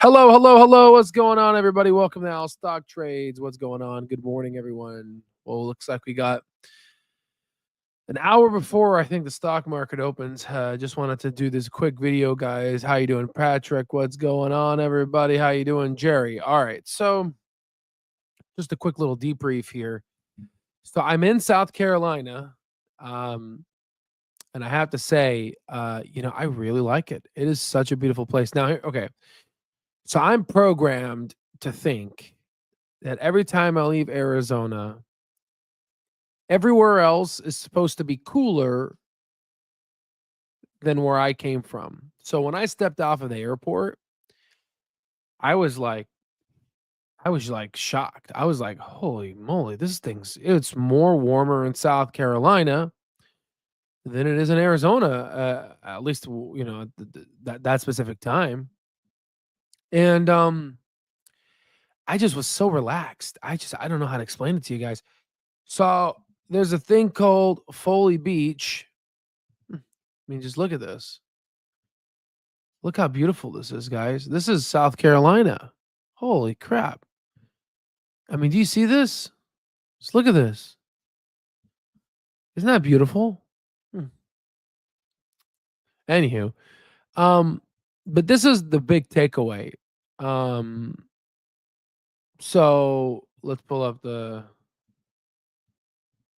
Hello, hello, hello. What's going on, everybody? Welcome to Al Stock Trades. What's going on? Good morning, everyone. Well, looks like we got an hour before I think the stock market opens. Just wanted to do this quick video, guys. How you doing, Patrick? What's going on, everybody? How you doing, Jerry? All right. So, just a quick little debrief here. So, I'm in South Carolina, um, and I have to say, I really like it. It is such a beautiful place. Now, okay. So, I'm programmed to think that every time I leave Arizona, everywhere else is supposed to be cooler than where I came from. So when I stepped off of the airport, I was like, I was like shocked. I was like, holy moly, it's more warmer in South Carolina than it is in Arizona, at least, that specific time. And I just was so relaxed. I don't know how to explain it to you guys. So there's a thing called Foley Beach. I mean, just look at this. Look how beautiful this is, guys. This is South Carolina. Holy crap. I mean, do you see this? Just look at this. Isn't that beautiful? Hmm. Anywho, um, but this is the big takeaway. Um, so let's pull up the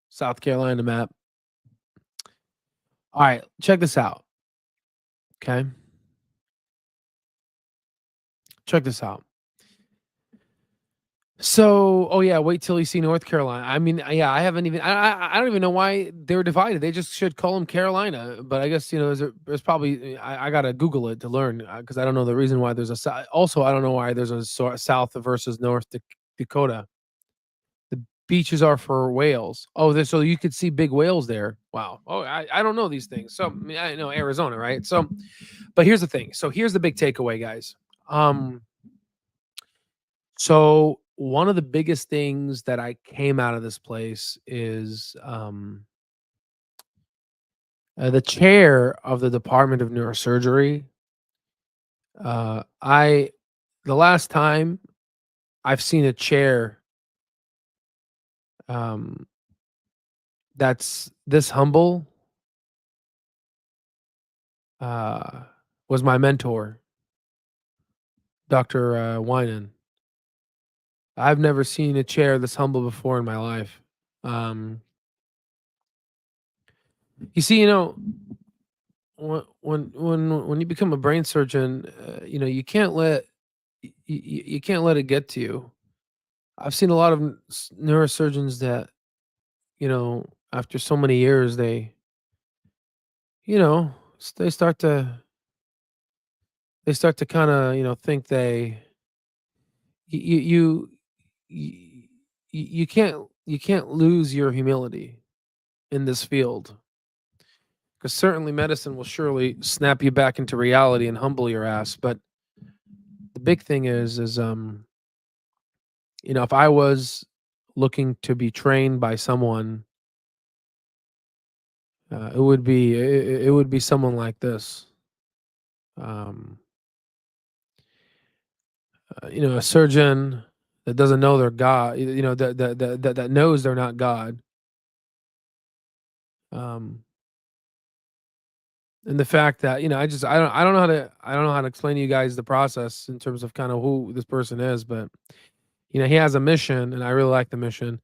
South Carolina map. All right, check this out. Okay. Check this out. So, oh yeah, wait till you see North Carolina. I mean, yeah, I haven't even. I don't even know why they're divided. They just should call them Carolina. But I guess there's probably I gotta Google it to learn because I don't know the reason why there's a. Also, I don't know why there's a South versus North Dakota. The beaches are for whales. Oh, so you could see big whales there. Wow. Oh, I don't know these things. So I mean, I know Arizona, right? So, but here's the thing. So here's the big takeaway, guys. So one of the biggest things that I came out of this place is the chair of the Department of Neurosurgery. I the last time I've seen a chair um, that's this humble uh, was my mentor, Dr. Winan. I've never seen a chair this humble before in my life. Um, you see, when you become a brain surgeon, you can't let you can't let it get to you. I've seen a lot of neurosurgeons that after so many years you know they start to kind of think you you you you can't lose your humility in this field because certainly medicine will surely snap you back into reality and humble your ass. But the big thing is if I was looking to be trained by someone, it would be someone like this. Um, a surgeon that doesn't know their God, that knows they're not God. Um, and the fact that I don't know how to explain to you guys the process in terms of kind of who this person is, but he has a mission, and I really like the mission.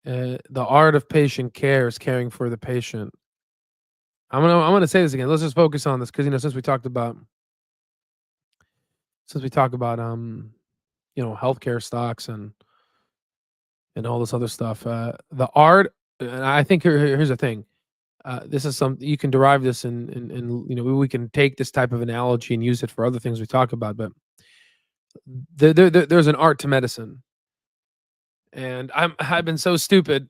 The art of patient care is caring for the patient. I'm gonna say this again. Let's just focus on this because since we talk about healthcare stocks and all this other stuff. The art, and I think here's the thing. This is something you can derive this and we can take this type of analogy and use it for other things we talk about. But there's an art to medicine, and I've been so stupid,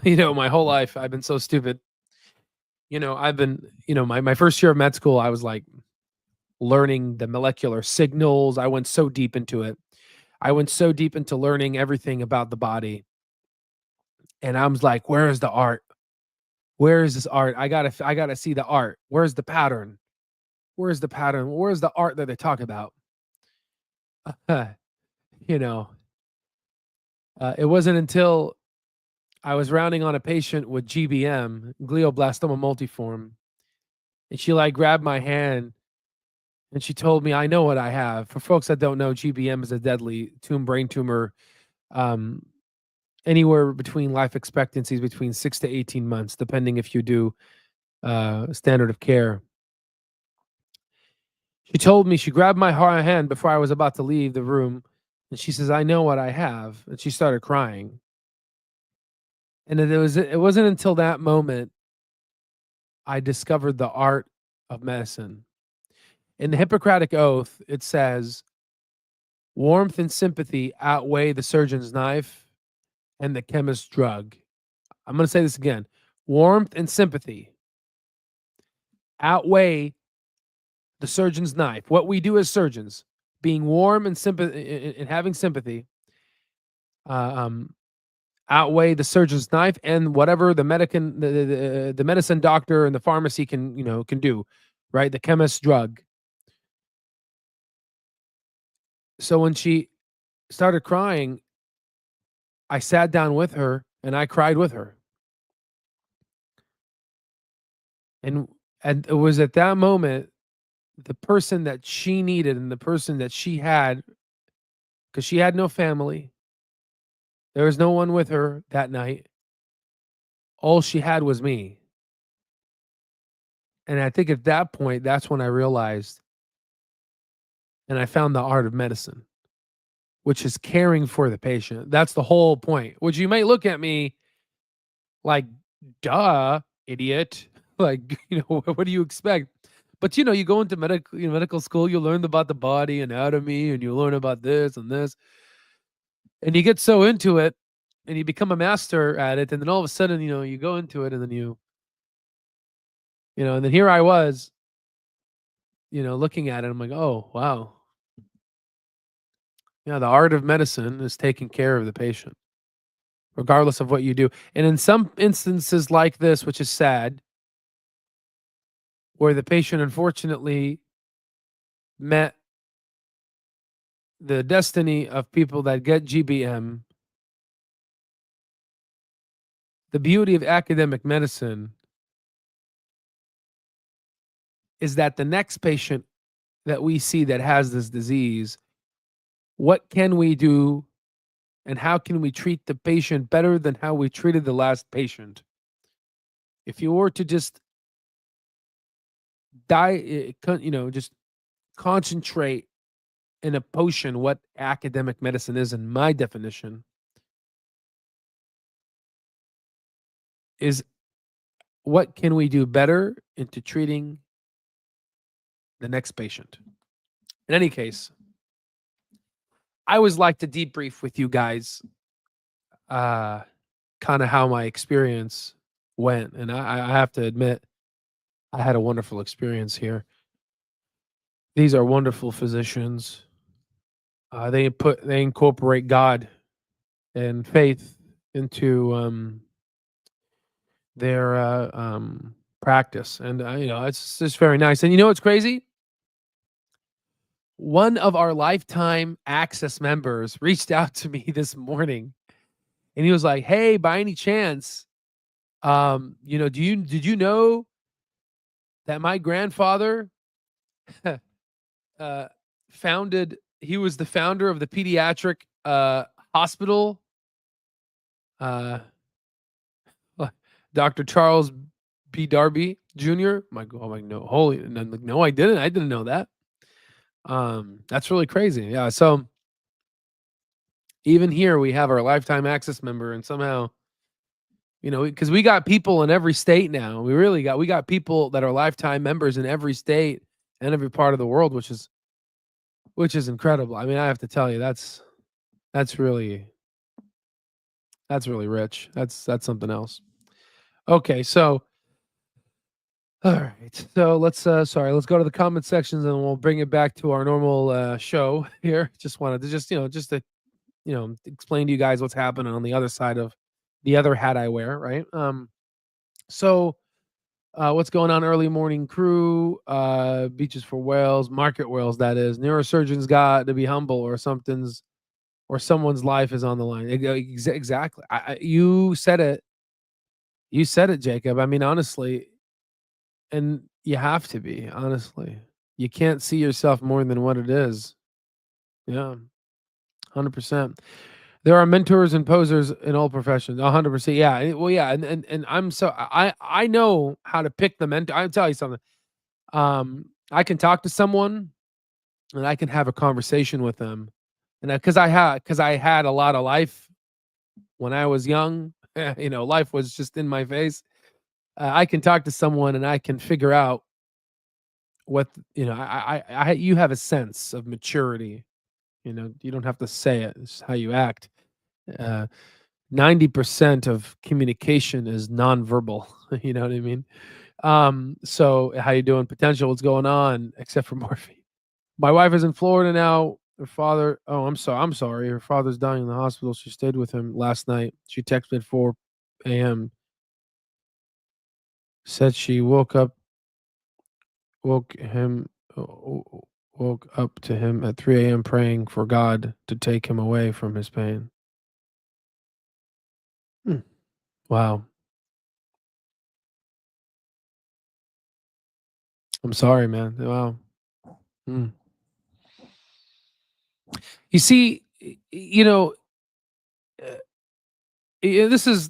my whole life I've been so stupid. I've been my first year of med school I was like learning the molecular signals. I went so deep into it. I went so deep into learning everything about the body. And I was like, where is the art? Where is this art? I gotta see the art. Where's the pattern? Where's the pattern? Where's the art that they talk about? you know, it wasn't until I was rounding on a patient with GBM, glioblastoma multiforme, and she like grabbed my hand and she told me, "I know what I have." For folks that don't know, GBM is a deadly brain tumor. Um, Anywhere between life expectancies between 6 to 18 months, depending if you do standard of care. She told me, she grabbed my hand before I was about to leave the room, and she says, "I know what I have," and she started crying. And it wasn't until that moment I discovered the art of medicine. In the Hippocratic Oath, it says, "Warmth and sympathy outweigh the surgeon's knife and the chemist's drug." I'm going to say this again. Warmth and sympathy outweigh the surgeon's knife. What we do as surgeons, being warm and sympathy and having sympathy, uh, um, outweigh the surgeon's knife and whatever the medicine doctor and the pharmacy can do, right? The chemist's drug. So when she started crying, I sat down with her and I cried with her. And it was at that moment the person that she needed and the person that she had, because she had no family. There was no one with her that night. All she had was me. And I think at that point, that's when I realized and I found the art of medicine, which is caring for the patient. That's the whole point. Which you might look at me like, duh, idiot. Like, what do you expect? But you go into medical school, you learn about the body anatomy, and you learn about this and this, and you get so into it, and you become a master at it, and then all of a sudden, you go into it, and then and then here I was, looking at it, I'm like, oh wow, yeah, the art of medicine is taking care of the patient, regardless of what you do. And in some instances like this, which is sad, where the patient unfortunately met the destiny of people that get GBM, the beauty of academic medicine is that the next patient that we see that has this disease, what can we do and how can we treat the patient better than how we treated the last patient? If you were to just just concentrate in a potion what academic medicine is, in my definition, is what can we do better into treating the next patient. In any case, I always like to debrief with you guys, uh, kind of how my experience went, and I have to admit, I had a wonderful experience here. These are wonderful physicians. They incorporate God and faith into their practice, and it's just very nice. And what's crazy? One of our lifetime access members reached out to me this morning, and he was like, "Hey, by any chance, did you know that my grandfather uh, founded? He was the founder of the pediatric hospital, uh, Dr. Charles B. Darby Jr." I'm like, "Oh my no, holy!" And I'm like, "No, I didn't. I didn't know that." That's really crazy. Yeah. So even here, we have our lifetime access member, and somehow, because we got people in every state now. We got people that are lifetime members in every state and every part of the world, which is incredible. I mean, I have to tell you, that's really rich. That's something else. Okay, so all right. So let's go to the comment sections and we'll bring it back to our normal show here. Just wanted to just to explain to you guys what's happening on the other side of the other hat I wear, right? So what's going on, early morning crew? beaches for whales, market whales, that is. Neurosurgeons got to be humble, or something's or someone's life is on the line. Exactly. You said it. You said it, Jacob. I mean, honestly, and you have to be, honestly. You can't see yourself more than what it is. Yeah, 100%. There are mentors and posers in all professions. 100%. Yeah. Well, yeah, and I know how to pick the mentor. I'll tell you something. I can talk to someone and I can have a conversation with them, and because I had a lot of life when I was young. Life was just in my face. I can talk to someone and I can figure out what you have a sense of maturity. You don't have to say it. It's how you act. Uh, 90% of communication is nonverbal. You know what I mean? So how you doing? Potential, what's going on? Except for morphine. My wife is in Florida now. Her father, oh, I'm sorry. Her father's dying in the hospital. She stayed with him last night. She texted me at 4 a.m. Said she woke him, woke up to him at 3 a.m. praying for God to take him away from his pain. Hmm. Wow. I'm sorry, man. Wow. Hmm. You see, uh, this is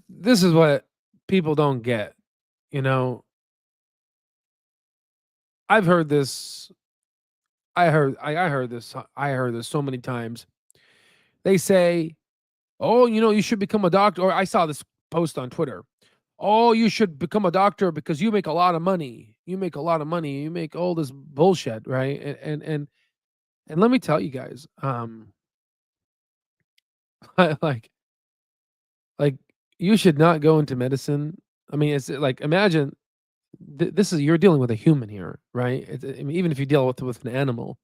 what people don't get. You know, I've heard this. I heard this so many times. They say, "Oh, you should become a doctor." Or I saw this post on Twitter. "Oh, you should become a doctor because you make a lot of money. You make a lot of money. You make all this bullshit, right?" And let me tell you guys, like like you should not go into medicine. I mean, it's like imagine this is you're dealing with a human here, right? I mean, even if you deal with an animal,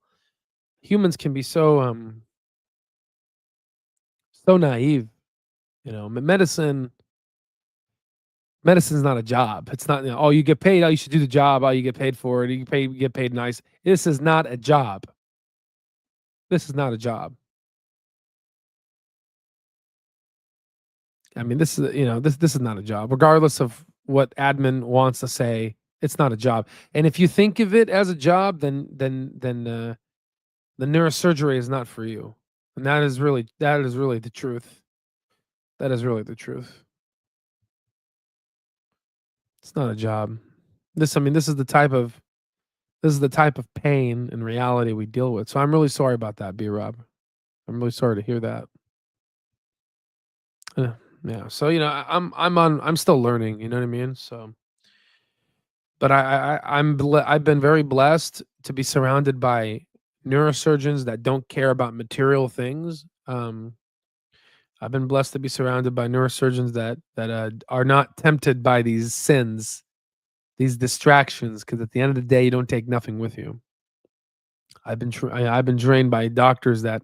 humans can be so naive. Medicine's not a job. It's not, oh, you get paid, oh, you should do the job, oh, you get paid for it, you get paid nice. This is not a job. This is not a job. I mean, this is not a job. Regardless of what admin wants to say, it's not a job. And if you think of it as a job, then the neurosurgery is not for you. And that is really the truth. That is really the truth. It's not a job. I mean, this is the type of pain and reality we deal with. So I'm really sorry about that, B Rob. I'm really sorry to hear that. Uh, yeah. So I'm still learning. You know what I mean. So, but I've been very blessed to be surrounded by neurosurgeons that don't care about material things. I've been blessed to be surrounded by neurosurgeons that are not tempted by these sins, these distractions, because at the end of the day, you don't take nothing with you. I've been trained by doctors that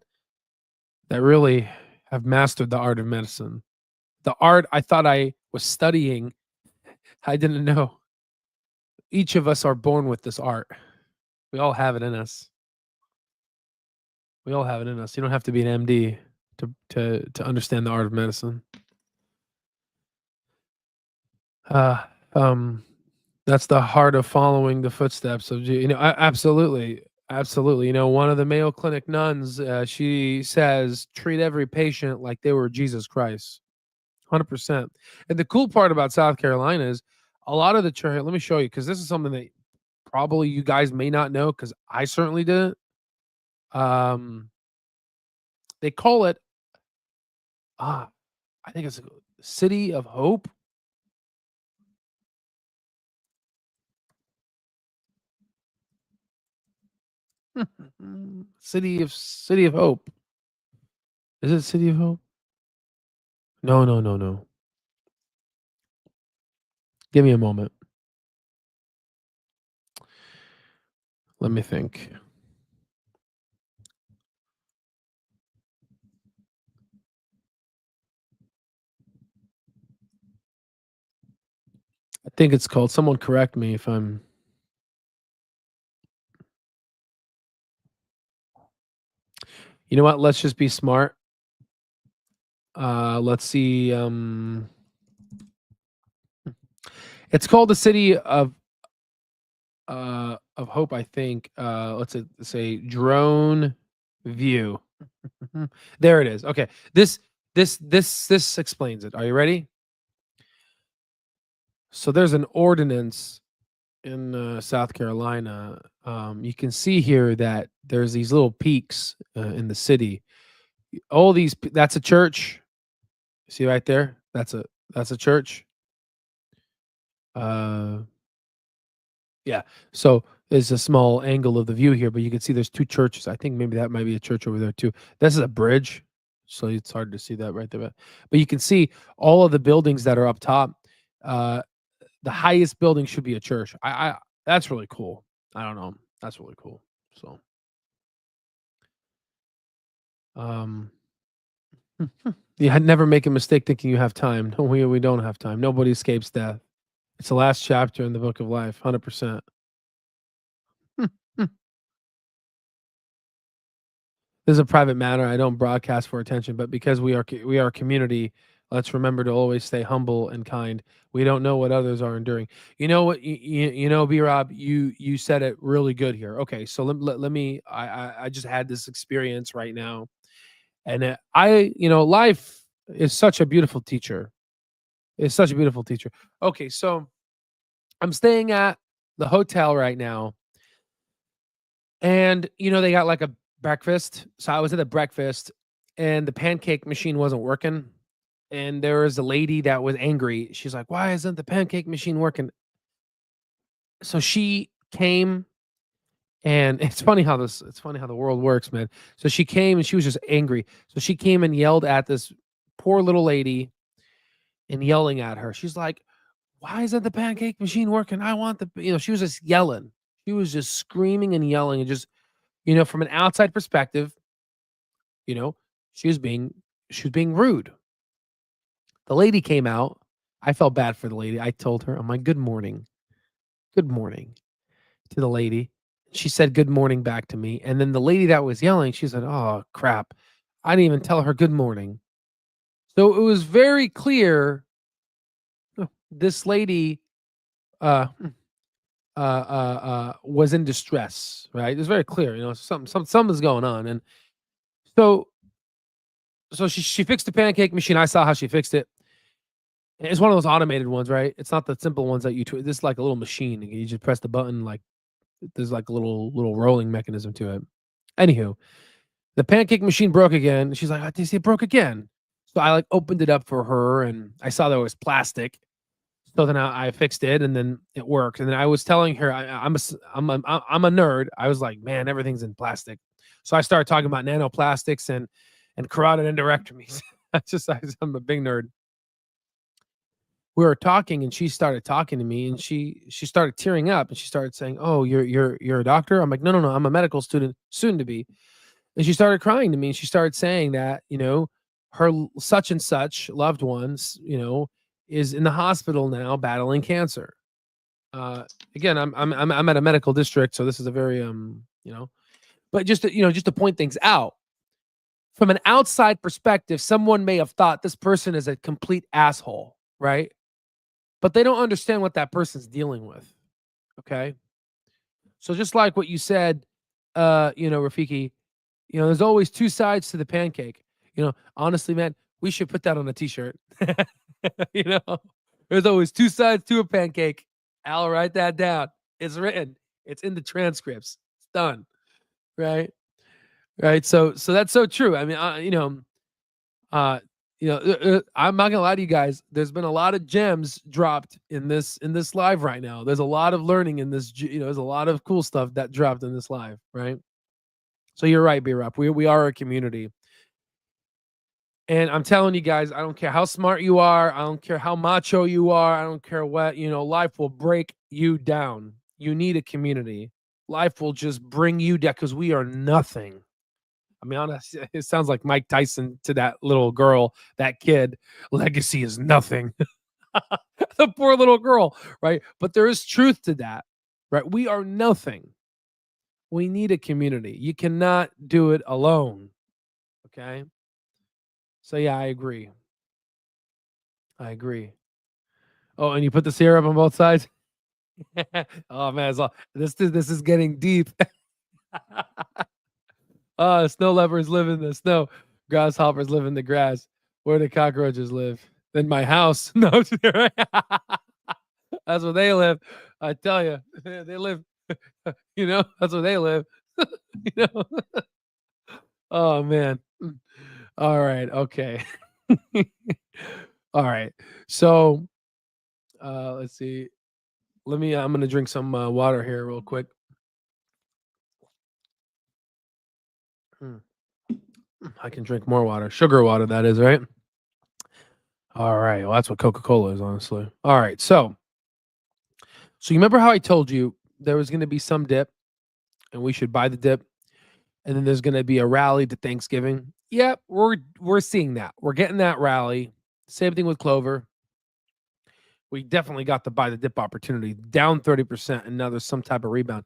really have mastered the art of medicine. The art I thought I was studying, I didn't know. Each of us are born with this art. We all have it in us. We all have it in us. You don't have to be an MD to understand the art of medicine. Uh, um, that's the heart of following the footsteps of absolutely, absolutely. One of the Mayo Clinic nuns, she says, treat every patient like they were Jesus Christ. 100%. And the cool part about South Carolina is a lot of the church. Let me show you, because this is something that probably you guys may not know, because I certainly didn't. Um, they call it, ah, I think it's City of Hope. City of Hope. Is it City of Hope? No, no, no, no. Give me a moment. Let me think. I think it's called. Someone correct me if I'm. You know what? Let's just be smart. Let's see. It's called the city of hope, I think. Say drone view. There it is. Okay. This explains it. Are you ready? So there's an ordinance in South Carolina. You can see here that there's these little peaks in the city. All these that's a church. See right there? That's a church. Uh yeah. So there's a small angle of the view here, but you can see there's two churches. I think maybe that might be a church over there too. This is a bridge, so it's hard to see that right there. But you can see all of the buildings that are up top. Uh the highest building should be a church. I that's really cool. I don't know. That's really cool. So, um, yeah, never make a mistake thinking you have time. No, we don't have time. Nobody escapes death. It's the last chapter in the book of life, 100%. This is a private matter. I don't broadcast for attention, but because we are a community, let's remember to always stay humble and kind. We don't know what others are enduring. You know what? You know, B Rob, you said it really good here. Okay, so let me. I just had this experience right now, and life is such a beautiful teacher. It's such a beautiful teacher. Okay, so I'm staying at the hotel right now, and they got like a breakfast. So I was at the breakfast, and the pancake machine wasn't working. And there was a lady that was angry. She's like, "Why isn't the pancake machine working?" So she came, and it's funny how the world works, man. So she came and she was just angry. So she came and yelled at this poor little lady and yelling at her. She's like, "Why isn't the pancake machine working? I want she was just yelling. She was just screaming and yelling and just, from an outside perspective, you know, she was being she was being rude. The lady came out. I felt bad for the lady. I told her, I'm like, good morning to the lady. She said good morning back to me. And then the lady that was yelling, she said, "Oh crap. I didn't even tell her good morning." So it was very clear this lady uh was in distress, right? It's very clear, something's going on. And so she fixed the pancake machine. I saw how she fixed it. It's one of those automated ones, right? It's not the simple ones that this is like a little machine. You just press the button, like there's like a little rolling mechanism to it. Anywho, the pancake machine broke again. She's like, "I see it broke again." So I like opened it up for her, and I saw that it was plastic. So then I fixed it, and then it worked. And then I was telling her, I'm a nerd. I was like, "Man, everything's in plastic." So I started talking about nanoplastics and carotid enderectomies. I'm a big nerd. We were talking, and she started talking to me, and she started tearing up, and she started saying, "Oh, you're a doctor?" I'm like, "No, no, no, I'm a medical student, soon to be." And she started crying to me, and she started saying that, her such and such loved ones, is in the hospital now battling cancer. Uh, Again, I'm at a medical district, so this is a very but just to point things out from an outside perspective, someone may have thought this person is a complete asshole, right? But they don't understand what that person's dealing with. Okay. So just like what you said, Rafiki, there's always two sides to the pancake. Honestly, man, we should put that on a t-shirt. you know, there's always two sides to a pancake. I'll write that down. It's written. It's in the transcripts. It's done. Right. Right. So that's so true. I mean, uh, I'm not gonna lie to you guys. There's been a lot of gems dropped in this live right now. There's a lot of learning in this. There's a lot of cool stuff that dropped in this live. Right. So you're right, B-Rap. We are a community. And I'm telling you guys, I don't care how smart you are. I don't care how macho you are. I don't care what, life will break you down. You need a community. Life will just bring you down because we are nothing. I mean, honestly, it sounds like Mike Tyson to that little girl, that kid. Legacy is nothing. The poor little girl, right? But there is truth to that, right? We are nothing. We need a community. You cannot do it alone. Okay. So yeah, I agree. I agree. Oh, and you put the syrup on both sides? Oh man, this is getting deep. Snow leopards live in the snow. Grasshoppers live in the grass. Where do cockroaches live? In my house. No, that's where they live. I tell you, they live. That's where they live. you know. Oh man. All right. Okay. All right. So let's see. I'm gonna drink some water here real quick. Hmm. I can drink more water. Sugar water, that is, right? All right. Well, that's what Coca-Cola is, honestly. All right. So you remember how I told you there was gonna be some dip and we should buy the dip, and then there's gonna be a rally to Thanksgiving? Yep, we're seeing that. We're getting that rally. Same thing with Clover. We definitely got the buy the dip opportunity. Down 30%, and now there's some type of rebound.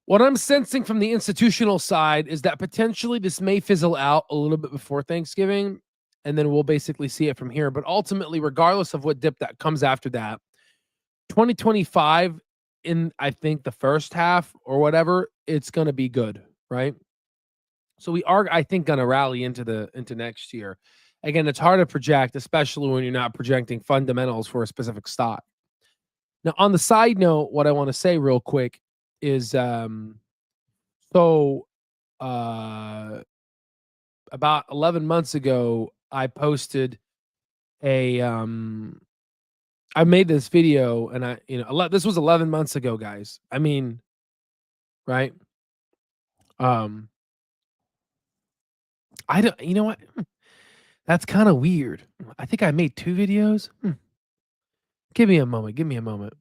What I'm sensing from the institutional side is that potentially this may fizzle out a little bit before Thanksgiving, and then we'll basically see it from here. But ultimately, regardless of what dip that comes after that, 2025 in I think the first half or whatever, it's going to be good, right? So we are, I think, going to rally into next year. Again, it's hard to project, especially when you're not projecting fundamentals for a specific stock. Now, on the side note, what I want to say real quick is so uh about 11 months ago I posted a I made this video, and this was 11 months ago, guys. I mean, right? Um I don't, you know what? That's kind of weird. I think I made two videos. Give me a moment. Give me a moment.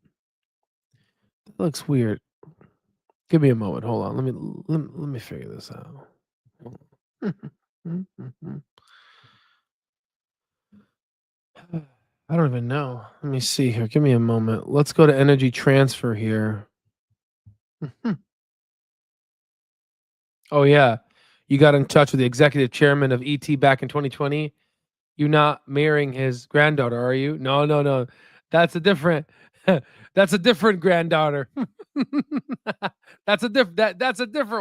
That looks weird. Give me a moment. Hold on. Let me figure this out. I don't even know. Let me see here. Give me a moment. Let's go to energy transfer here. Oh yeah. You got in touch with the executive chairman of ET back in 2020. You not marrying his granddaughter, are you? No, no, no. That's a different that's a different granddaughter. That's a different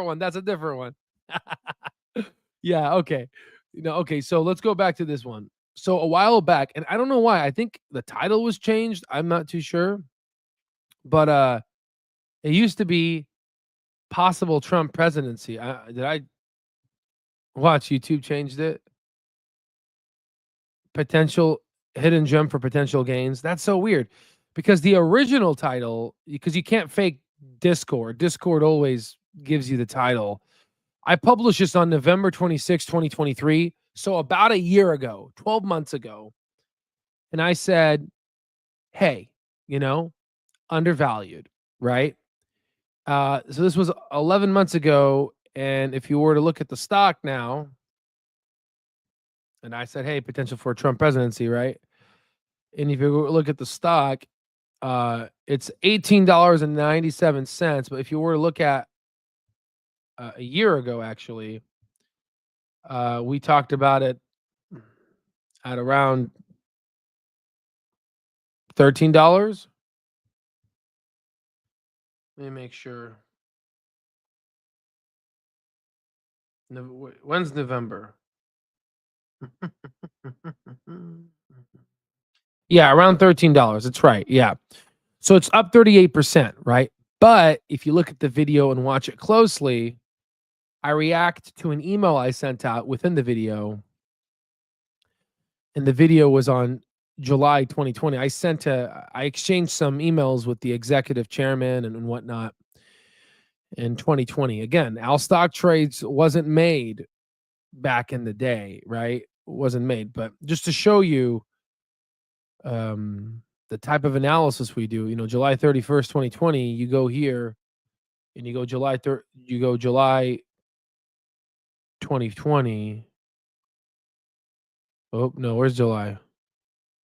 one. That's a different one. Yeah, okay. Okay, so let's go back to this one. So a while back, and I don't know why, I think the title was changed. I'm not too sure. But it used to be possible Trump presidency. Did I watch YouTube changed it? Potential hidden gem for potential gains. That's so weird because the original title, because you can't fake Discord. Discord always gives you the title. I published this on November 26, 2023. So about a year ago, 12 months ago. And I said, hey, you know, undervalued, right? So this was 11 months ago. And if you were to look at the stock now, and I said, hey, potential for a Trump presidency, right? And if you look at the stock, it's $18.97. But if you were to look at a year ago, actually, we talked about it at around $13. Let me make sure. When's November? Yeah, around $13. That's right. Yeah. So it's up 38%, right? But if you look at the video and watch it closely, I react to an email I sent out within the video, and the video was on July 2020. I exchanged some emails with the executive chairman and whatnot in 2020. Again, Al stock trades wasn't made back in the day, right? Wasn't made, but just to show you the type of analysis we do, July 31st, 2020, you go here and you go July 2020. Oh, no, where's July?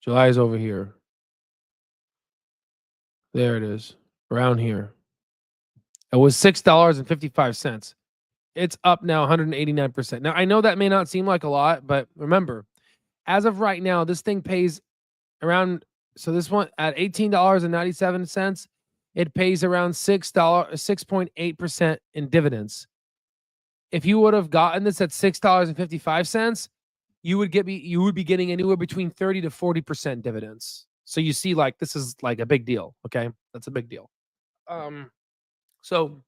July is over here. There it is. Around here. It was $6.55. It's up now 189%. Now, I know that may not seem like a lot, but remember, as of right now, this thing pays around, so this one at $18.97, it pays around $6, 6.8% in dividends. If you would have gotten this at $6.55, you would be getting anywhere between 30 to 40% dividends. So you see, like, this is like a big deal. Okay. That's a big deal. So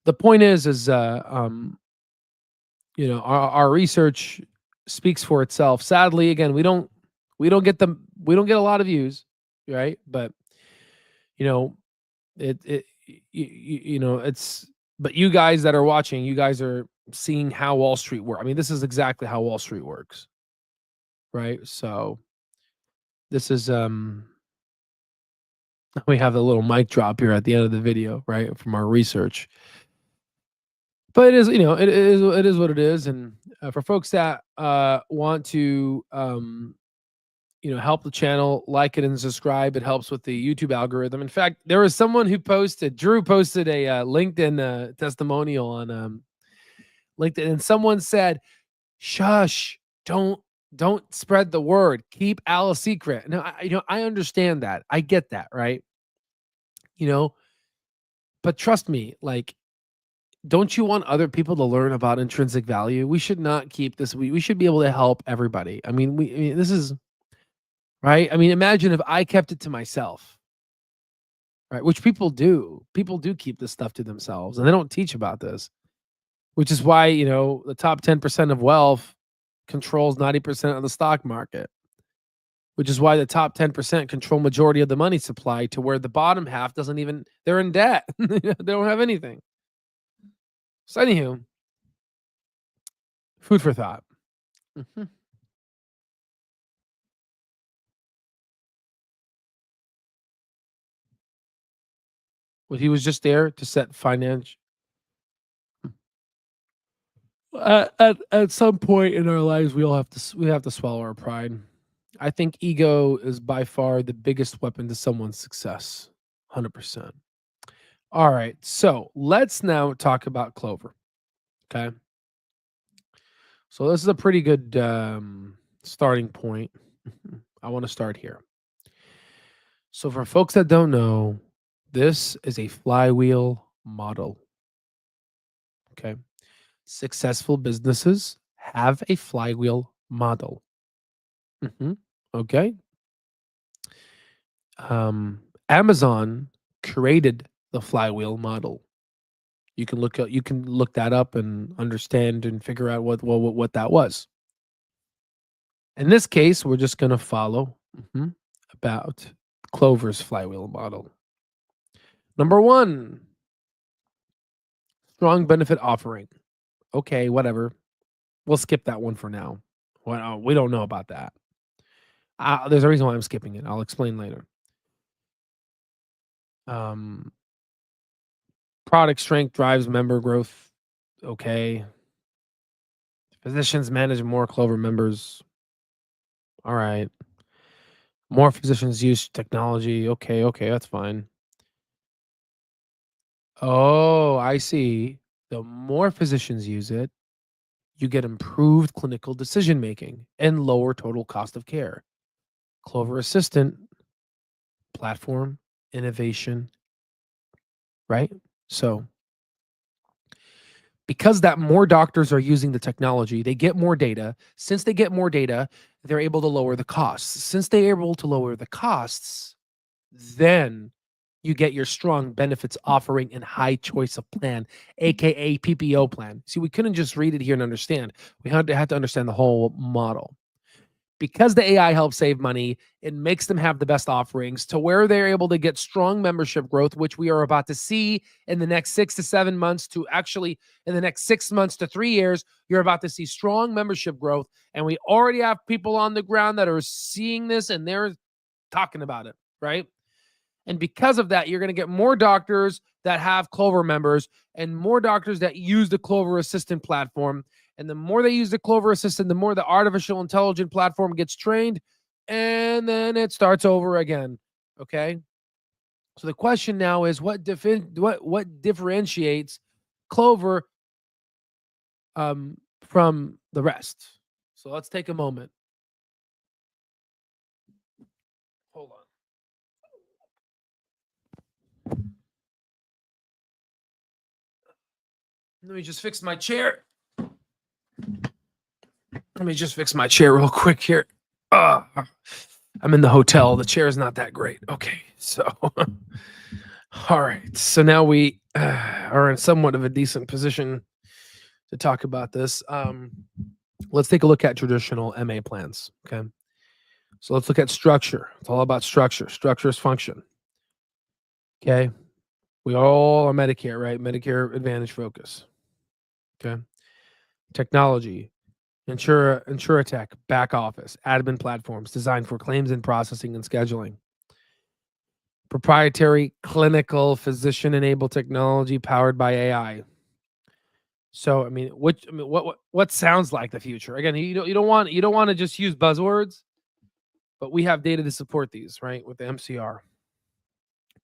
the point is our research speaks for itself. Sadly, again, we don't get a lot of views, right? But you know, it it's, but you guys that are watching, you guys are seeing how Wall Street works. I mean, this is exactly how Wall Street works, right? So this is we have a little mic drop here at the end of the video, right, from our research. But it is, it is what it is. And for folks that want to help the channel, like it and subscribe, it helps with the YouTube algorithm. In fact, there was someone who Drew posted a LinkedIn testimonial on LinkedIn, and someone said, "Shush, don't spread the word. Keep Al a secret." Now, I understand that. I get that, right? But trust me, like, don't you want other people to learn about intrinsic value? We should not keep this. We should be able to help everybody. I mean, this is right. I mean, imagine if I kept it to myself, right? Which people do. People do keep this stuff to themselves, and they don't teach about this. Which is why the top 10% of wealth controls 90% of the stock market. Which is why the top 10% control majority of the money supply, to where the bottom half doesn't even. They're in debt. They don't have anything. So anywho, food for thought. Mhm. Well, he was just there to set finance. At some point in our lives, we have to swallow our pride. I think ego is by far the biggest weapon to someone's success. 100%. All right, so let's now talk about Clover. Okay, so this is a pretty good starting point. I want to start here. So for folks that don't know, this is a flywheel model. Okay. Successful businesses have a flywheel model. Okay. Amazon created the flywheel model. You can look that up and understand and figure out what that was. In this case, we're just going to follow about Clover's flywheel model. Number one, strong benefit offering. Okay, whatever. We'll skip that one for now. Well, we don't know about that. There's a reason why I'm skipping it. I'll explain later. Product strength drives member growth. Okay. Physicians manage more Clover members. All right. More physicians use technology. Okay, that's fine. Oh, I see. The more physicians use it, you get improved clinical decision making and lower total cost of care. Clover Assistant platform innovation, right? So, because that more doctors are using the technology, they get more data. Since they get more data, they're able to lower the costs. Since they're able to lower the costs, then you get your strong benefits offering and high choice of plan, aka PPO plan. See, we couldn't just read it here and understand. We had to understand the whole model. Because the AI helps save money, it makes them have the best offerings to where they're able to get strong membership growth, which we are about to see in the next 6 to 7 months, to actually in the next 6 months to 3 years. You're about to see strong membership growth. And we already have people on the ground that are seeing this and they're talking about it, right? And because of that, you're going to get more doctors that have Clover members and more doctors that use the Clover Assistant platform. And the more they use the Clover Assistant, the more the artificial intelligence platform gets trained, and then it starts over again. Okay. So the question now is, what differentiates Clover from the rest. So let's take a moment. Hold on. Let me just fix my chair. Let me just fix my chair real quick here. I'm in the hotel. The chair is not that great. Okay, so all right. So now we are in somewhat of a decent position to talk about this. Let's take a look at traditional MA plans. Okay, so let's look at structure. It's all about structure. Structure is function. Okay, we all are Medicare, right? Medicare Advantage focus. Okay, technology. InsurTech, back office, admin platforms designed for claims and processing and scheduling. Proprietary clinical physician-enabled technology powered by AI. So, what sounds like the future? Again, you don't want to just use buzzwords, but we have data to support these, right? With the MCR.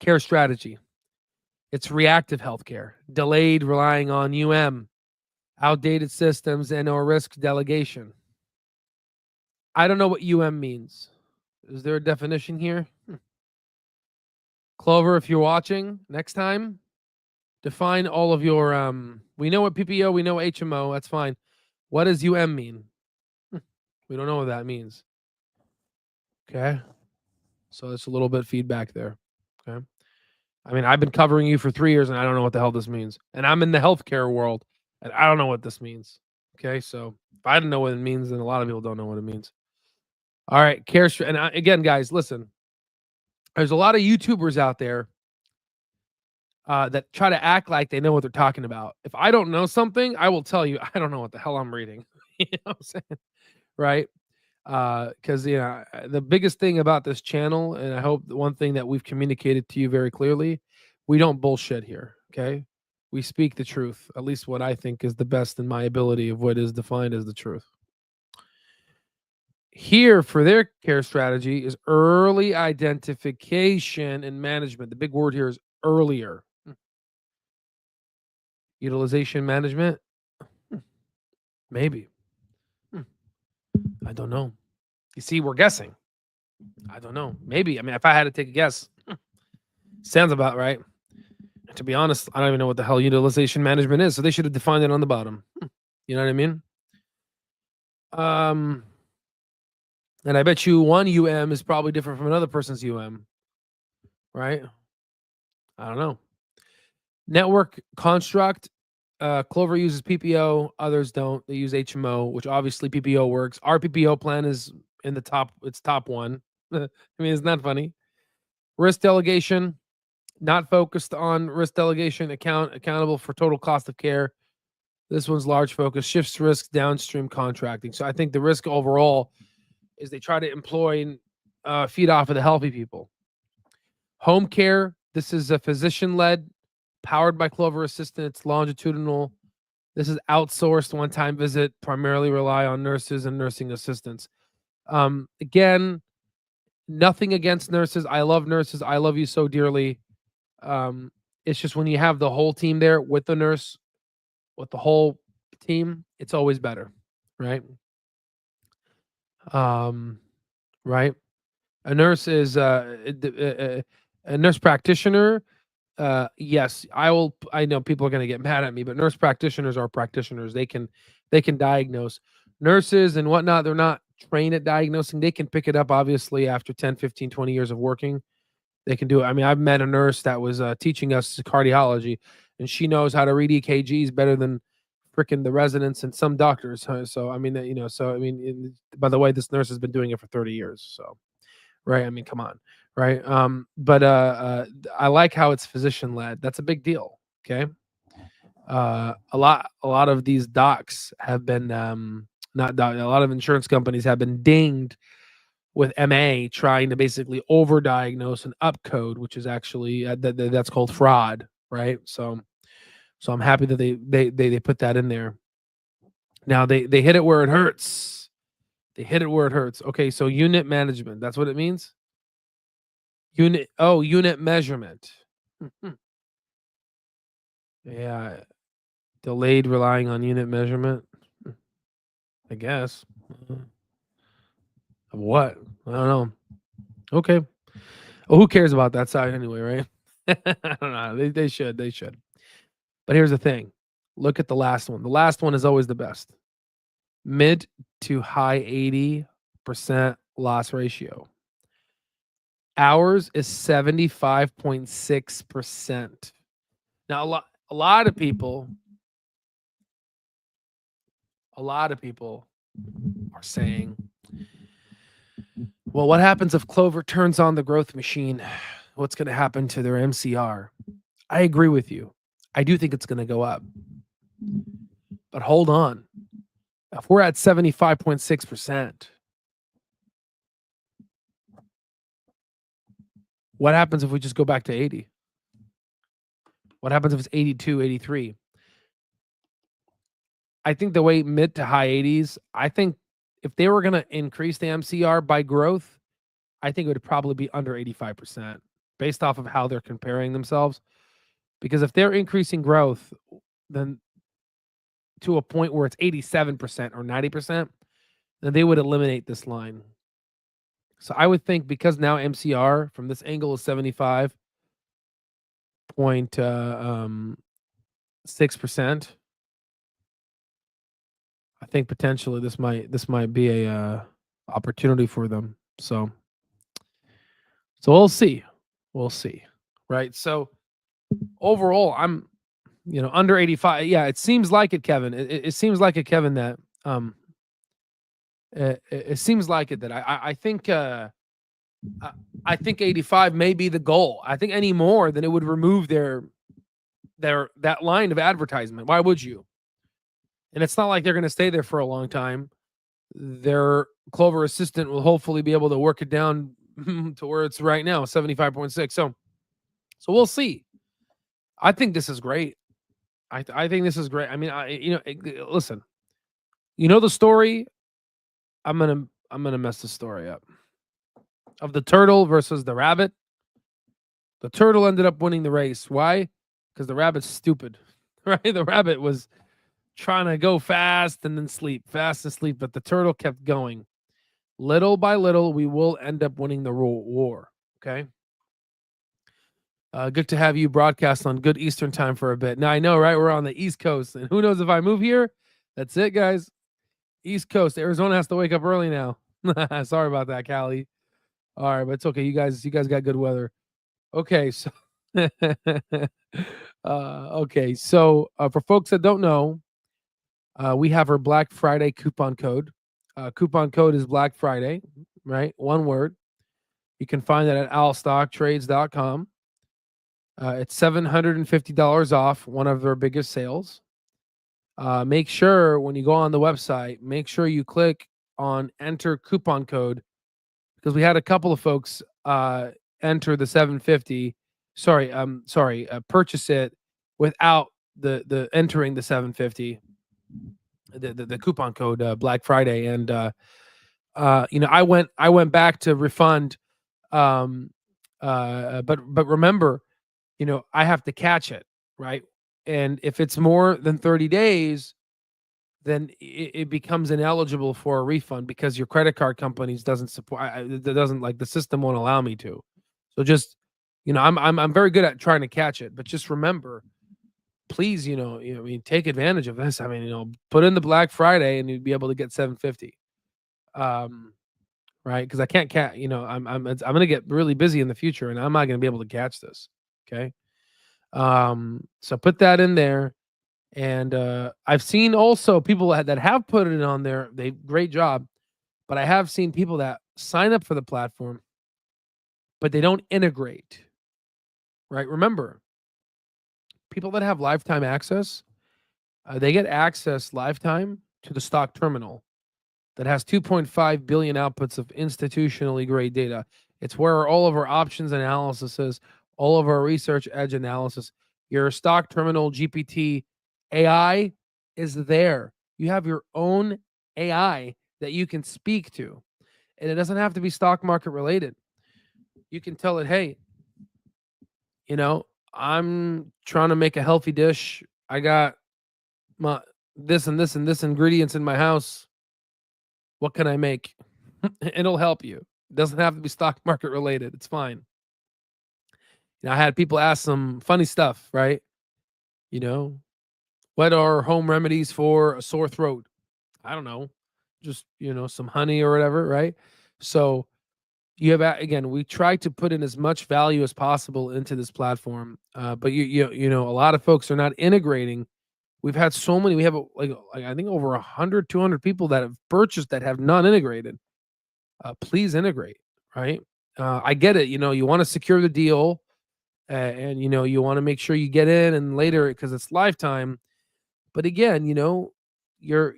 Care strategy. It's reactive healthcare, delayed relying on outdated systems and/or risk delegation. I don't know what means. Is there a definition here? Clover, if you're watching next time, define all of your we know what PPO, we know HMO, that's fine. What does mean? We don't know what that means. Okay. So it's a little bit feedback there. Okay. I mean, I've been covering you for 3 years and I don't know what the hell this means. And I'm in the healthcare world and I don't know what this means. Okay. So if I don't know what it means, then a lot of people don't know what it means. All right. And again, guys, listen, there's a lot of YouTubers out there that try to act like they know what they're talking about. If I don't know something, I will tell you, I don't know what the hell I'm reading. You know what I'm saying? Right? Because the biggest thing about this channel, and I hope the one thing that we've communicated to you very clearly, we don't bullshit here. Okay, we speak the truth, at least what I think is the best in my ability of what is defined as the truth. Here for their care strategy is early identification and management. The big word here is earlier. Utilization management. Maybe. I don't know. You see, we're guessing. I don't know. Maybe. I mean, if I had to take a guess, sounds about right. To be honest, I don't even know what the hell utilization management is, so they should have defined it on the bottom. You know what I mean? And I bet you one is probably different from another person's right? I don't know. Network construct. Clover uses PPO, others don't. They use HMO, which obviously PPO works. Our PPO plan is in the top, it's top one. I mean, isn't that funny? Risk delegation, not focused on risk delegation, accountable for total cost of care. This one's large focus, shifts risk downstream contracting. So I think the risk overall is they try to employ feed off of the healthy people. Home care, this is a physician-led, powered by Clover Assistant. It's longitudinal. This is outsourced one-time visit, primarily rely on nurses and nursing assistants. Again, nothing against nurses. I love nurses. I love you so dearly. It's just when you have the whole team there with the nurse, with the whole team, it's always better, right? Right. A nurse is a nurse practitioner. Yes, I know people are going to get mad at me, but nurse practitioners are practitioners. They can diagnose. Nurses and whatnot, they're not trained at diagnosing. They can pick it up, obviously, after 10, 15, 20 years of working. They can do it. I mean, I've met a nurse that was teaching us cardiology, and she knows how to read EKGs better than freaking the residents and some doctors. So, I mean, by the way, this nurse has been doing it for 30 years. So, right. I mean, come on. Right. But I like how it's physician led. That's a big deal. Okay. A lot of these docs have been, not doc, a lot of insurance companies have been dinged with MA trying to basically overdiagnose and upcode, which is actually that's called fraud, right? So I'm happy that they put that in there. Now they hit it where it hurts. They hit it where it hurts. Okay, so unit management, that's what it means. Unit measurement. Yeah. Delayed relying on unit measurement. I guess. What? I don't know. Okay. Well, who cares about that side anyway, right? I don't know. They should. They should. But here's the thing. Look at the last one. The last one is always the best. Mid to high 80% loss ratio. Ours is 75.6%. Now a lot of people are saying, well, what happens if Clover turns on the growth machine? What's going to happen to their MCR? I agree with you. I do think it's going to go up. But hold on. If we're at 75.6%, what happens if we just go back to 80? What happens if it's 82, 83? I think the way mid to high 80s, I think if they were going to increase the MCR by growth, I think it would probably be under 85% based off of how they're comparing themselves. Because if they're increasing growth, then to a point where it's 87% or 90%, then they would eliminate this line. So I would think because now MCR from this angle is 75.6%, I think potentially this might be a opportunity for them. So we'll see. We'll see. Right? So overall, I'm under 85. Yeah, it seems like it, Kevin. It seems like it, Kevin, that it seems like it that I think I think 85 may be the goal. I think any more than it would remove their that line of advertisement. Why would you? And it's not like they're going to stay there for a long time. Their Clover assistant will hopefully be able to work it down to where it's right now, 75.6. So we'll see. I think this is great. I think this is great. I mean, listen. You know the story. I'm gonna mess the story up. Of the turtle versus the rabbit. The turtle ended up winning the race. Why? Because the rabbit's stupid. Right? The rabbit was trying to go fast and then sleep, fast and sleep, but the turtle kept going. Little by little, we will end up winning the war. Okay. Good to have you broadcast on good Eastern time for a bit. Now I know, right? We're on the East Coast, and who knows if I move here? That's it, guys. East Coast. Arizona has to wake up early now. Sorry about that, Callie. All right, but it's okay. You guys got good weather. Okay, so okay, so for folks that don't know, we have our Black Friday coupon code. Coupon code is Black Friday, right? One word. You can find that at owlstocktrades.com. It's $750 off one of their biggest sales. Make sure when you go on the website, make sure you click on enter coupon code, because we had a couple of folks enter the 750. Purchase it without the entering the 750, the coupon code Black Friday, and I went back to refund, but remember, I have to catch it, right? And if it's more than 30 days, then it becomes ineligible for a refund because your credit card companies doesn't support. The system won't allow me to. So just, I'm very good at trying to catch it, but just remember, please, take advantage of this. I mean, put in the Black Friday and you'd be able to get 750. Right? Because I can't catch. I'm going to get really busy in the future, and I'm not going to be able to catch this. Okay. So put that in there. And I've seen also people that have put it on there. They great job, but I have seen people that sign up for the platform, but they don't integrate. Right? Remember, people that have lifetime access, they get access lifetime to the stock terminal that has 2.5 billion outputs of institutionally grade data. It's where all of our options analysis is, all of our research edge analysis. Your stock terminal GPT AI is there. You have your own AI that you can speak to, and it doesn't have to be stock market related. You can tell it, hey, I'm trying to make a healthy dish. I got my this and this and this ingredients in my house. What can I make? It'll help you. It doesn't have to be stock market related. It's fine. I had people ask some funny stuff, right? You know, what are home remedies for a sore throat? I don't know. Just, some honey or whatever, right? So you have again, we try to put in as much value as possible into this platform. But a lot of folks are not integrating. We've had so many, we have like I think over 100, 200 people that have purchased that have not integrated. Please integrate, right? I get it. You want to secure the deal, and you want to make sure you get in and later because it's lifetime. But again, you're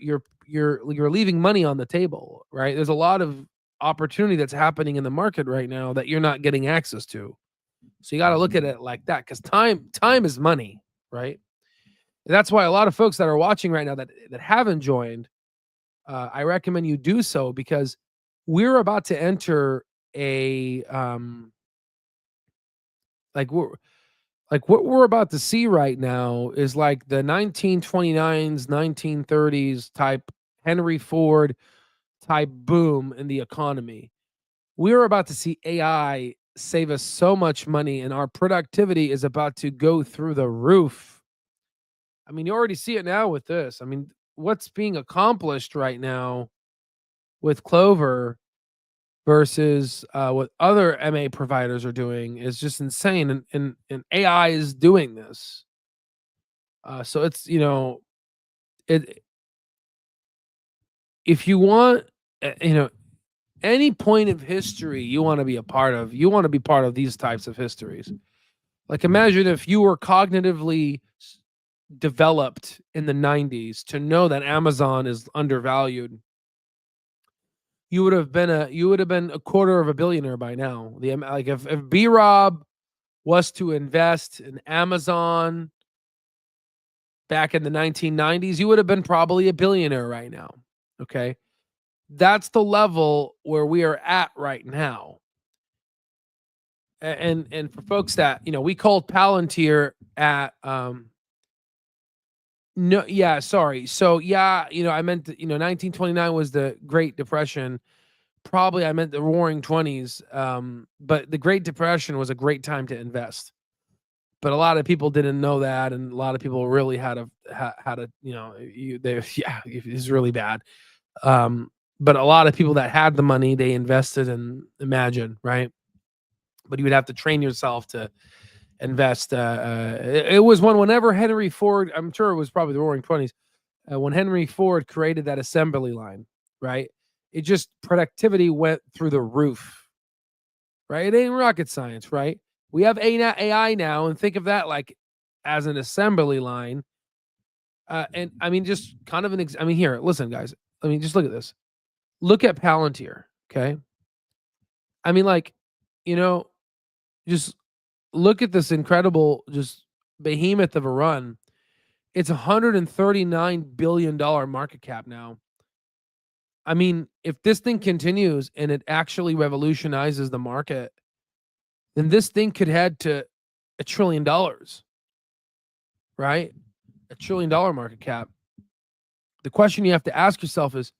leaving money on the table, right? There's a lot of opportunity that's happening in the market right now that you're not getting access to. So you got to look at it like that because time is money, right? And that's why a lot of folks that are watching right now that haven't joined, I recommend you do so because we're about to enter a like what we're about to see right now is like the 1929s, 1930s type Henry Ford type boom in the economy. We're about to see AI save us so much money, and our productivity is about to go through the roof. I mean, you already see it now with this. I mean, what's being accomplished right now with Clover versus what other MA providers are doing is just insane. And AI is doing this. So it's, it if you want, any point of history you want to be a part of, you want to be part of these types of histories. Like imagine if you were cognitively developed in the 90s to know that Amazon is undervalued. You would have been a quarter of a billionaire by now. Like if B Rob was to invest in Amazon back in the 1990s, you would have been probably a billionaire right now. Okay. That's the level where we are at right now. And for folks that, we called Palantir at no, yeah, sorry. So yeah, I meant 1929 was the Great Depression. Probably I meant the Roaring 20s. But the Great Depression was a great time to invest. But a lot of people didn't know that, and a lot of people really had a it's really bad. But a lot of people that had the money, they invested in Imagine, right? But you would have to train yourself to invest. It was whenever Henry Ford, I'm sure it was probably the Roaring 20s, when Henry Ford created that assembly line, right? It just productivity went through the roof, right? It ain't rocket science, right? We have AI now, and think of that like as an assembly line. And I mean, just kind of I mean, here, listen, guys. I mean, just look at this. Look at Palantir, okay? I mean, like, just look at this incredible, just behemoth of a run. It's $139 billion market cap now. I mean, if this thing continues and it actually revolutionizes the market, then this thing could head to $1 trillion, right? $1 trillion market cap. The question you have to ask yourself is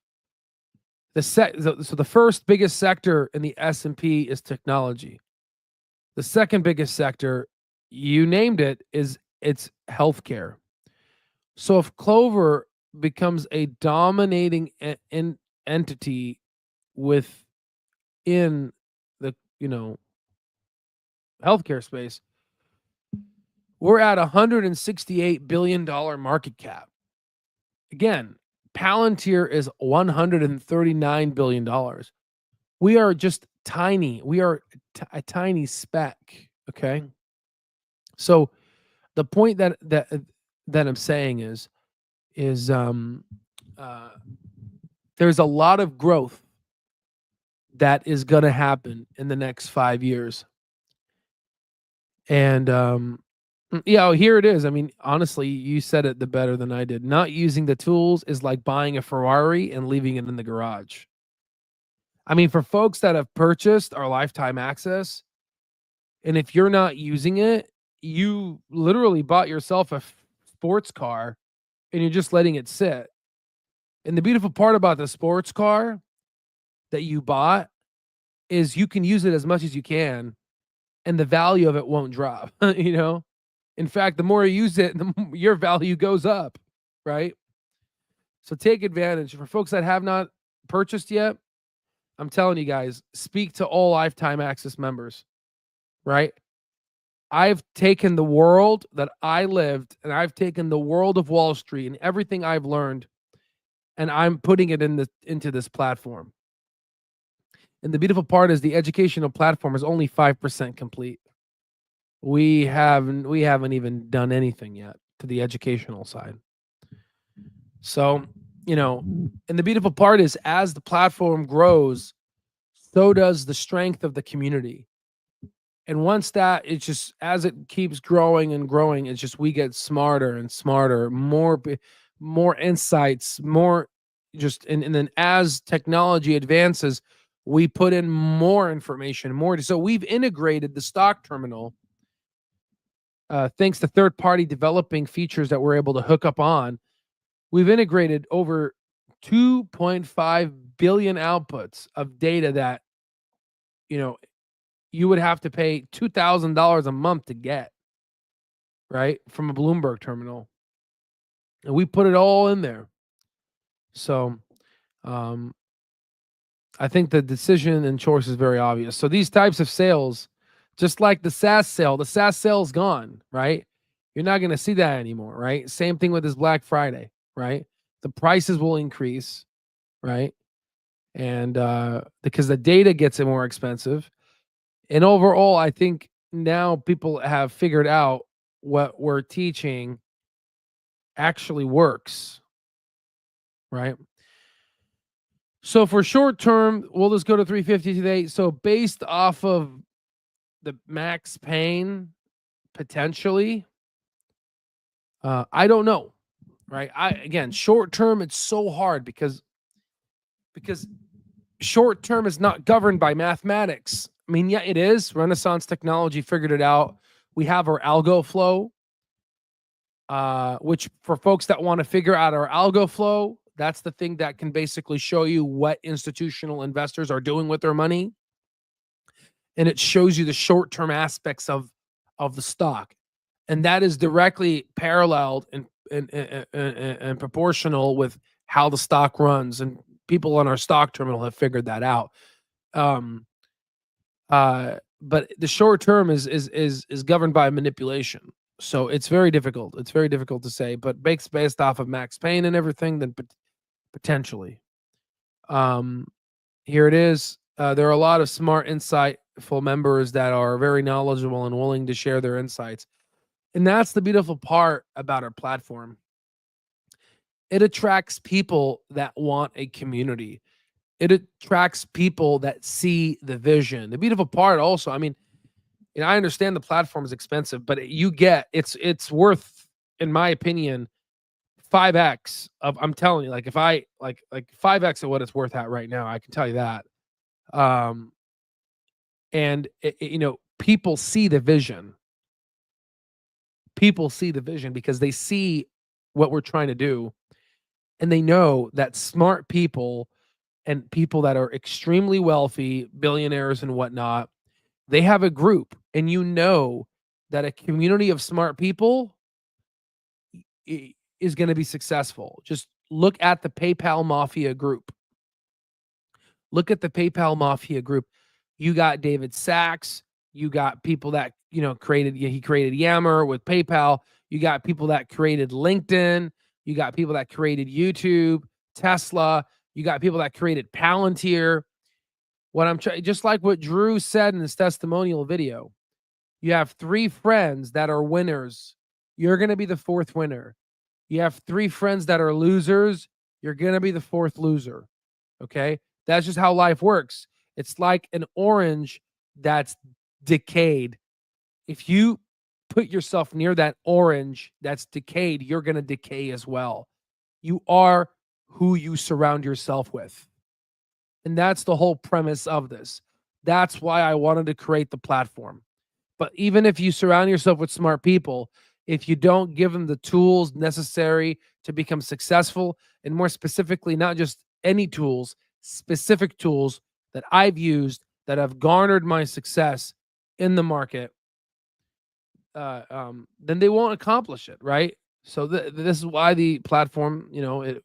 so the first biggest sector in the S&P is technology. The second biggest sector, you named it, it's healthcare. So if Clover becomes a dominating entity within the healthcare space, we're at $168 billion market cap. Again, Palantir is $139 billion. We are just tiny. We are a tiny speck. Okay. So the point that I'm saying is there's a lot of growth that is going to happen in the next 5 years. And here it is. I mean, honestly, you said it better than I did. Not using the tools is like buying a Ferrari and leaving it in the garage. I mean, for folks that have purchased our lifetime access, and if you're not using it, you literally bought yourself a sports car and you're just letting it sit. And the beautiful part about the sports car that you bought is you can use it as much as you can, and the value of it won't drop. In fact, the more you use it, your value goes up, right? So take advantage. For folks that have not purchased yet, I'm telling you guys, speak to all lifetime access members, right? I've taken the world that I lived, and I've taken the world of Wall Street and everything I've learned, and I'm putting it into this platform. And the beautiful part is the educational platform is only 5% complete. We haven't even done anything yet to the educational side. So, and the beautiful part is as the platform grows, so does the strength of the community. And once that, it's just as it keeps growing and growing, it's just we get smarter and smarter, more insights, more just and then as technology advances, we put in more information, more. So we've integrated the stock terminal, thanks to third party developing features that we're able to hook up on. We've integrated over 2.5 billion outputs of data that you would have to pay $2,000 a month to get, right, from a Bloomberg terminal. And we put it all in there. So I think the decision and choice is very obvious. So these types of sales, just like the SaaS sale is gone, right? You're not going to see that anymore, right? Same thing with this Black Friday, right? The prices will increase, right? And because the data gets more expensive. And overall, I think now people have figured out what we're teaching actually works, right? So for short term, we'll just go to 350 today. So based off of the max pain, potentially, I don't know, right? Again, short term, it's so hard because short term is not governed by mathematics. I mean, yeah, it is. Renaissance technology figured it out. We have our algo flow, which for folks that want to figure out our algo flow, that's the thing that can basically show you what institutional investors are doing with their money. And it shows you the short-term aspects of the stock. And that is directly paralleled and proportional with how the stock runs. And people on our stock terminal have figured that out. But the short term is governed by manipulation. So it's very difficult. It's very difficult to say, but based off of max pain and everything, then potentially. Here it is. There are a lot of smart, insightful members that are very knowledgeable and willing to share their insights. And that's the beautiful part about our platform. It attracts people that want a community. It attracts people that see the vision. The beautiful part also, I mean, I understand the platform is expensive, but it's worth, in my opinion, 5x of, I'm telling you, like if I like 5x of what it's worth at right now, I can tell you that. And people see the vision. People see the vision because they see what we're trying to do, and they know that smart people and people that are extremely wealthy, billionaires and whatnot, they have a group, and that a community of smart people is going to be successful. Just look at the PayPal Mafia group. Look at the PayPal Mafia group. You got David Sachs. You got people that, he created Yammer with PayPal. You got people that created LinkedIn. You got people that created YouTube, Tesla. You got people that created Palantir. Just like what Drew said in his testimonial video, you have 3 friends that are winners. You're going to be the 4th winner. You have 3 friends that are losers. You're going to be the 4th loser. Okay? That's just how life works. It's like an orange that's decayed. If you put yourself near that orange that's decayed, you're going to decay as well. You are who you surround yourself with. And that's the whole premise of this. That's why I wanted to create the platform. But even if you surround yourself with smart people, if you don't give them the tools necessary to become successful, and more specifically, not just any tools, specific tools that I've used that have garnered my success in the market, then they won't accomplish it, right? So this is why the platform, it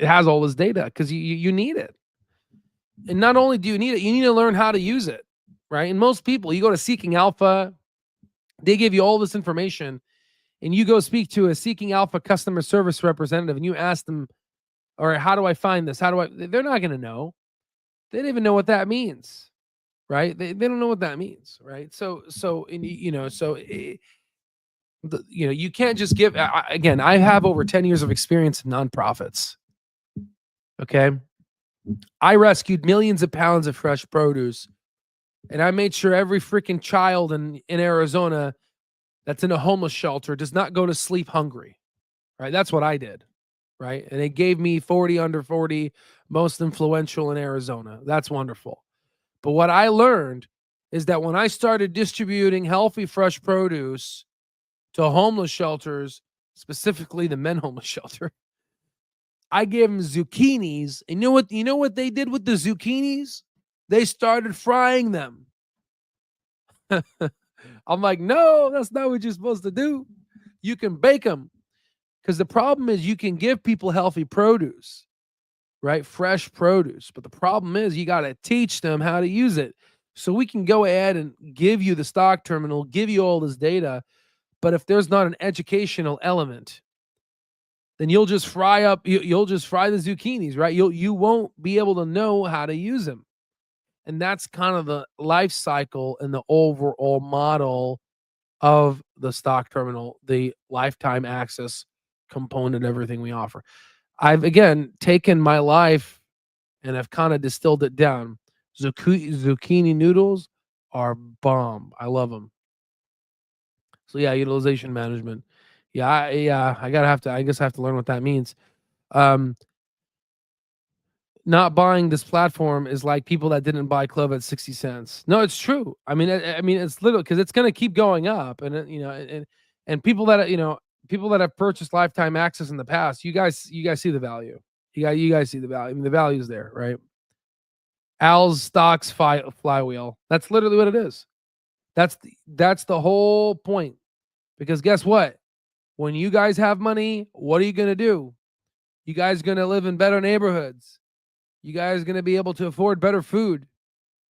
has all this data, because you need it. And not only do you need it, you need to learn how to use it, right? And most people, you go to Seeking Alpha, they give you all this information, and you go speak to a Seeking Alpha customer service representative, and you ask them, all right, how do I find this? They're not going to know. They don't even know what that means, right? They don't know what that means, right? You can't just give, again, I have over 10 years of experience in nonprofits. Okay. I rescued millions of pounds of fresh produce, and I made sure every freaking child in Arizona that's in a homeless shelter does not go to sleep hungry, right? That's what I did, right? And it gave me 40 under 40, most influential in Arizona. That's wonderful. But what I learned is that when I started distributing healthy, fresh produce to homeless shelters, specifically the men homeless shelter, I gave them zucchinis. And you know what they did with the zucchinis? They started frying them. I'm like, no, that's not what you're supposed to do. You can bake them. Because the problem is you can give people healthy produce, right? Fresh produce. But the problem is you got to teach them how to use it. So we can go ahead and give you the stock terminal, give you all this data. But if there's not an educational element, then you'll just fry the zucchinis, right? You won't be able to know how to use them. And that's kind of the life cycle and the overall model of the stock terminal, the lifetime access component, everything we offer. I've, again, taken my life and I've kind of distilled it down. Zucchini noodles are bomb. I love them. So yeah, utilization management. I guess I have to learn what that means. Not buying this platform is like people that didn't buy Clove at 60 cents. No, it's true. I mean, it's literally, because it's going to keep going up, and and people that have purchased lifetime access in the past, you guys see the value. You guys see the value. I mean, the value's there, right? Al's stocks flywheel. That's literally what it is. That's the whole point. Because guess what? When you guys have money, what are you going to do? You guys are going to live in better neighborhoods. You guys are going to be able to afford better food.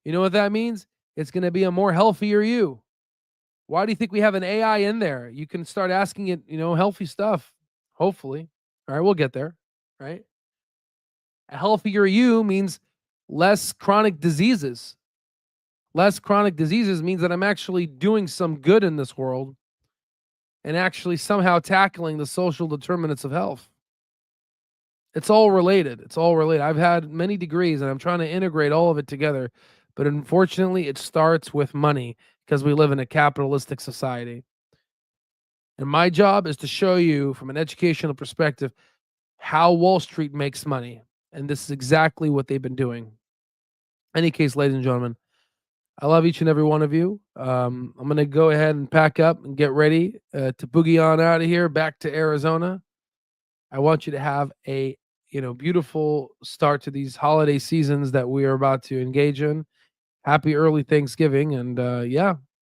You know what that means? It's going to be a more healthier you. Why do you think we have an AI in there? You can start asking it, healthy stuff, hopefully. All right, we'll get there, right? A healthier you means less chronic diseases. Less chronic diseases means that I'm actually doing some good in this world and actually somehow tackling the social determinants of health. It's all related. It's all related. I've had many degrees and I'm trying to integrate all of it together. But unfortunately, it starts with money because we live in a capitalistic society. And my job is to show you from an educational perspective how Wall Street makes money. And this is exactly what they've been doing. In any case, ladies and gentlemen, I love each and every one of you. I'm going to go ahead and pack up and get ready to boogie on out of here back to Arizona. I want you to have a beautiful start to these holiday seasons that we are about to engage in. Happy early Thanksgiving. And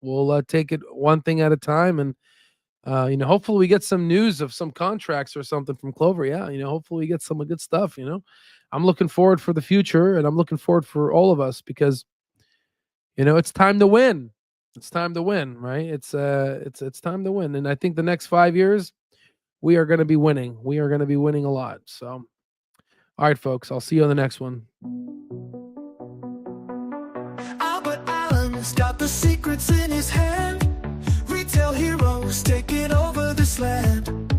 we'll take it one thing at a time. And, hopefully we get some news of some contracts or something from Clover. Yeah. Hopefully we get some good stuff. I'm looking forward for the future, and I'm looking forward for all of us because, it's time to win. It's time to win, right? It's time to win. And I think the next 5 years, we are going to be winning. We are going to be winning a lot. So, all right, folks, I'll see you on the next one. Albert Allen's got the secrets in his hand. Retail heroes taking over this land.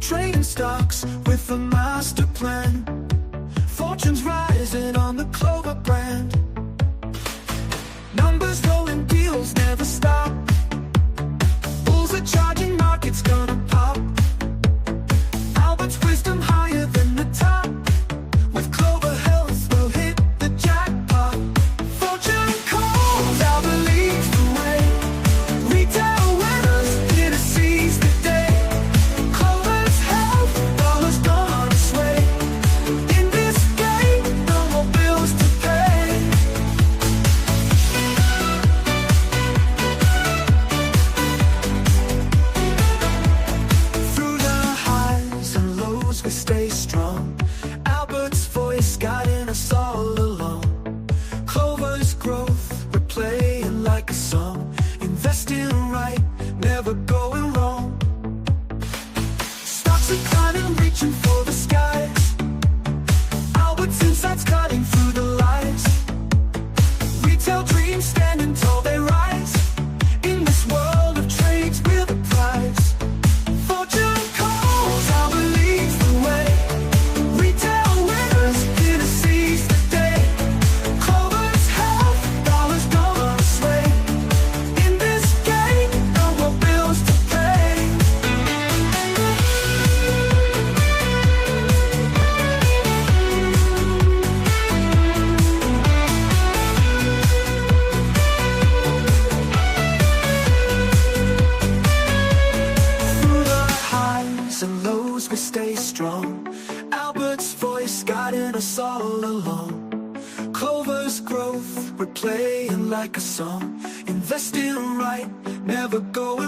Trading stocks with a master plan. Fortunes rising on the Clover brand. Numbers rolling, deals never stop. Bulls are charging, markets gonna pop. Albert's wisdom higher than the top. With Clover Health, we'll hit the jackpot. Fortune calls, Albert leads the way. Retail winners, here to seize the reaching for the skies. Albert's insights cutting through the lies. Retail dreams standing tall, they rise. In this world of trades, we're the prize. Fortune calls, Albert leads the way. Retail winners here to seize the day. Clover's health, dollars gonna sway. In this game, no more bills to pay. Through the highs and lows we stay strong. Albert's voice guiding us all along. Clover's growth, we're playing like a song. Investing right, never going